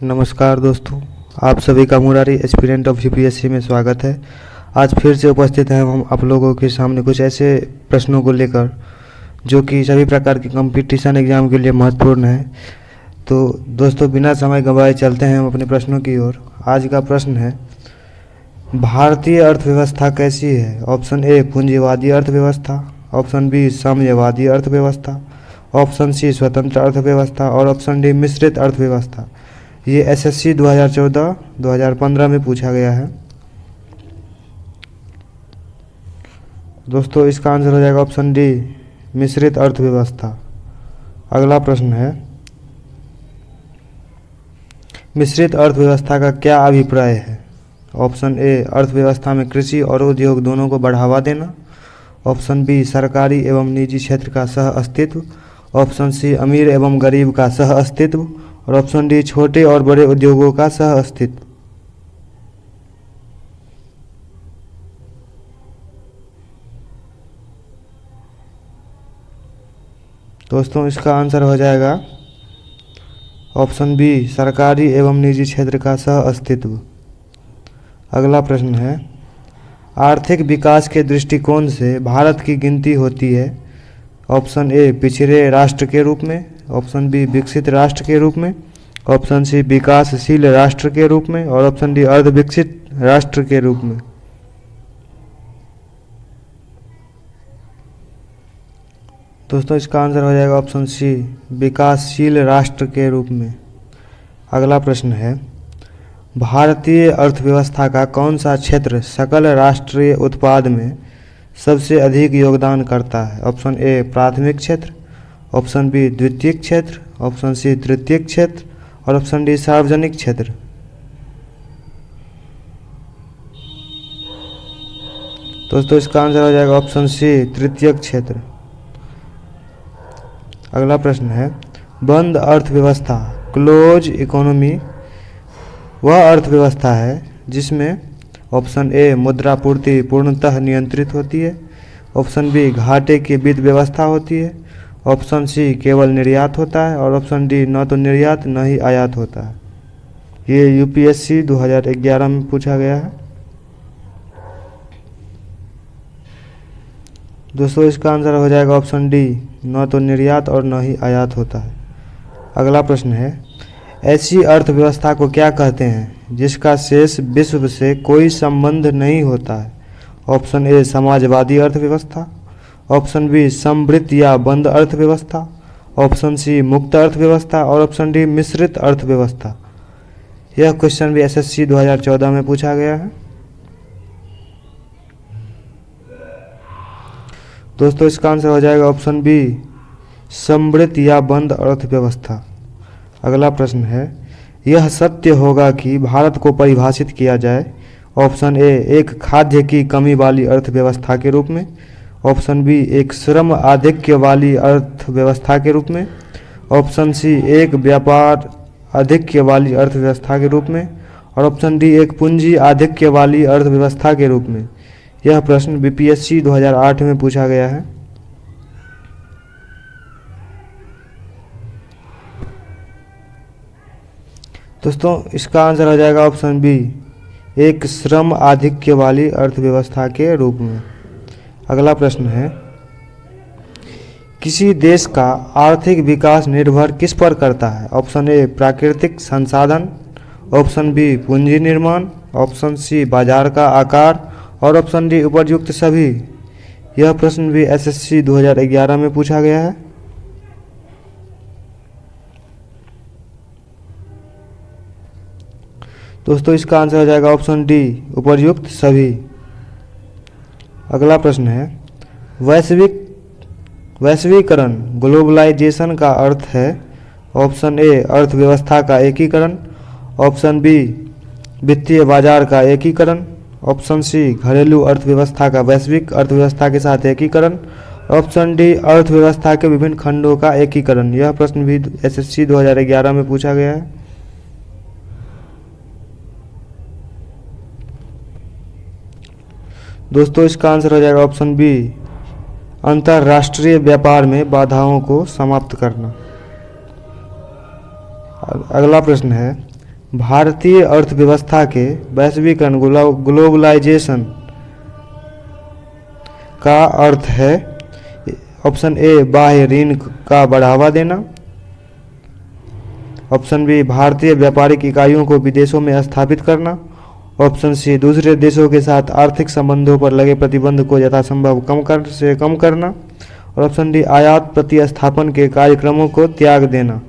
नमस्कार दोस्तों, आप सभी का मुरारी एस्पिरेंट ऑफ यूपीएससी में स्वागत है। आज फिर से उपस्थित हैं हम आप लोगों के सामने कुछ ऐसे प्रश्नों को लेकर जो कि सभी प्रकार के कंपटीशन एग्जाम के लिए महत्वपूर्ण है। तो दोस्तों, बिना समय गंवाए चलते हैं हम अपने प्रश्नों की ओर। आज का प्रश्न है, भारतीय अर्थव्यवस्था कैसी है? ऑप्शन ए पूंजीवादी अर्थव्यवस्था, ऑप्शन बी साम्यवादी अर्थव्यवस्था, ऑप्शन सी स्वतंत्र अर्थव्यवस्था और ऑप्शन डी मिश्रित अर्थव्यवस्था। ये एसएससी 2014-2015 में पूछा गया है। दोस्तों, इसका आंसर हो जाएगा ऑप्शन डी मिश्रित अर्थव्यवस्था। अगला प्रश्न है, मिश्रित अर्थव्यवस्था का क्या अभिप्राय है? ऑप्शन ए अर्थव्यवस्था में कृषि और उद्योग दोनों को बढ़ावा देना, ऑप्शन बी सरकारी एवं निजी क्षेत्र का सह अस्तित्व, ऑप्शन सी अमीर एवं गरीब का सह अस्तित्व और ऑप्शन डी छोटे और बड़े उद्योगों का सह अस्तित्व। दोस्तों, इसका आंसर हो जाएगा ऑप्शन बी सरकारी एवं निजी क्षेत्र का सह अस्तित्व। अगला प्रश्न है, आर्थिक विकास के दृष्टिकोण से भारत की गिनती होती है? ऑप्शन ए पिछड़े राष्ट्र के रूप में, ऑप्शन बी विकसित राष्ट्र के रूप में, ऑप्शन सी विकासशील राष्ट्र के रूप में और ऑप्शन डी अर्ध विकसित राष्ट्र के रूप में। दोस्तों, इसका आंसर हो जाएगा ऑप्शन सी विकासशील राष्ट्र के रूप में। अगला प्रश्न है, भारतीय अर्थव्यवस्था का कौन सा क्षेत्र सकल राष्ट्रीय उत्पाद में सबसे अधिक योगदान करता है? ऑप्शन ए प्राथमिक क्षेत्र, ऑप्शन बी द्वितीयक क्षेत्र, ऑप्शन सी तृतीयक क्षेत्र और ऑप्शन डी सार्वजनिक क्षेत्र। दोस्तों, इसका आंसर हो जाएगा ऑप्शन सी तृतीयक क्षेत्र। अगला प्रश्न है, बंद अर्थव्यवस्था क्लोज इकोनॉमी वह अर्थव्यवस्था है जिसमें ऑप्शन ए मुद्रापूर्ति पूर्णतः नियंत्रित होती है, ऑप्शन बी घाटे की वित्त व्यवस्था होती है, ऑप्शन सी केवल निर्यात होता है और ऑप्शन डी न तो निर्यात न ही आयात होता है। ये यूपीएससी 2011 में पूछा गया है। दोस्तों, इसका आंसर हो जाएगा ऑप्शन डी न तो निर्यात और न ही आयात होता है। अगला प्रश्न है, ऐसी अर्थव्यवस्था को क्या कहते हैं जिसका शेष विश्व से कोई संबंध नहीं होता है? ऑप्शन ए समाजवादी अर्थव्यवस्था, ऑप्शन बी समवृत्त या बंद अर्थव्यवस्था, ऑप्शन सी मुक्त अर्थव्यवस्था और ऑप्शन डी मिश्रित अर्थव्यवस्था। यह क्वेश्चन भी एसएससी 2014 में पूछा गया है। दोस्तों, इसका आंसर हो जाएगा ऑप्शन बी समवृत्त या बंद अर्थव्यवस्था। अगला प्रश्न है, यह सत्य होगा कि भारत को परिभाषित किया जाए? ऑप्शन ए एक खाद्य की कमी वाली अर्थव्यवस्था के रूप में, ऑप्शन बी एक श्रम आधिक्य वाली अर्थव्यवस्था के रूप में, ऑप्शन सी एक व्यापार आधिक्य वाली अर्थव्यवस्था के रूप में और ऑप्शन डी एक पूंजी आधिक्य वाली अर्थव्यवस्था के रूप में। यह प्रश्न बीपीएससी 2008 में पूछा गया है। दोस्तों, इसका आंसर हो जाएगा ऑप्शन बी एक श्रम आधिक्य वाली अर्थव्यवस्था के रूप में। अगला प्रश्न है, किसी देश का आर्थिक विकास निर्भर किस पर करता है? ऑप्शन ए प्राकृतिक संसाधन, ऑप्शन बी पूंजी निर्माण, ऑप्शन सी बाजार का आकार और ऑप्शन डी उपयुक्त सभी। यह प्रश्न भी एसएससी 2011 में पूछा गया है। दोस्तों, इसका आंसर हो जाएगा ऑप्शन डी उपर्युक्त सभी। अगला प्रश्न है, वैश्वीकरण ग्लोबलाइजेशन का अर्थ है? ऑप्शन ए अर्थव्यवस्था का एकीकरण, ऑप्शन बी वित्तीय बाजार का एकीकरण, ऑप्शन सी घरेलू अर्थव्यवस्था का वैश्विक अर्थव्यवस्था के साथ एकीकरण, ऑप्शन डी अर्थव्यवस्था के विभिन्न खंडों का एकीकरण। यह प्रश्न भी एसएससी 2011 में पूछा गया है। दोस्तों, इसका आंसर हो जाएगा ऑप्शन बी अंतर्राष्ट्रीय व्यापार में बाधाओं को समाप्त करना। अगला प्रश्न है, भारतीय अर्थव्यवस्था के वैश्वीकरण ग्लोबलाइजेशन का अर्थ है। ऑप्शन ए बाह्य ऋण का बढ़ावा देना। ऑप्शन बी भारतीय व्यापारिक इकाइयों को विदेशों में स्थापित करना। ऑप्शन सी दूसरे देशों के साथ आर्थिक संबंधों पर लगे प्रतिबंध को यथासंभव कम करना। और ऑप्शन डी आयात प्रतिस्थापन के कार्यक्रमों को त्याग देना।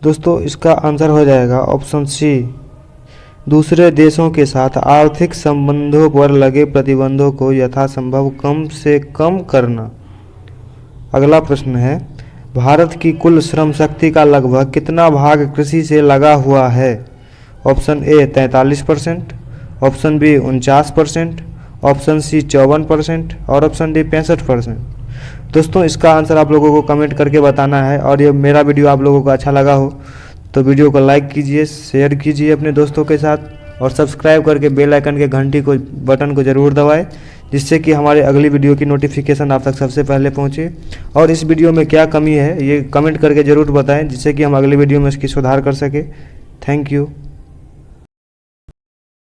दोस्तों इसका आंसर हो जाएगा ऑप्शन सी दूसरे देशों के साथ आर्थिक संबंधों पर लगे प्रतिबंधों को यथासंभव कम से कम करना। अगला प्रश्न है, भारत की कुल श्रम शक्ति का लगभग कितना भाग कृषि से लगा हुआ है। Option A 43%, option B 49%, option C 54% और ऑप्शन डी 65%। दोस्तों इसका आंसर आप लोगों को कमेंट करके बताना है। और ये मेरा वीडियो आप लोगों को अच्छा लगा हो तो वीडियो को लाइक कीजिए, शेयर कीजिए अपने दोस्तों के साथ और सब्सक्राइब करके बेल आइकन के घंटी को बटन को ज़रूर दबाएं, जिससे कि हमारे अगली वीडियो की नोटिफिकेशन आप तक सबसे पहले पहुंचे। और इस वीडियो में क्या कमी है ये कमेंट करके ज़रूर बताएं, जिससे कि हम अगली वीडियो में इसकी सुधार कर सके। Thank you.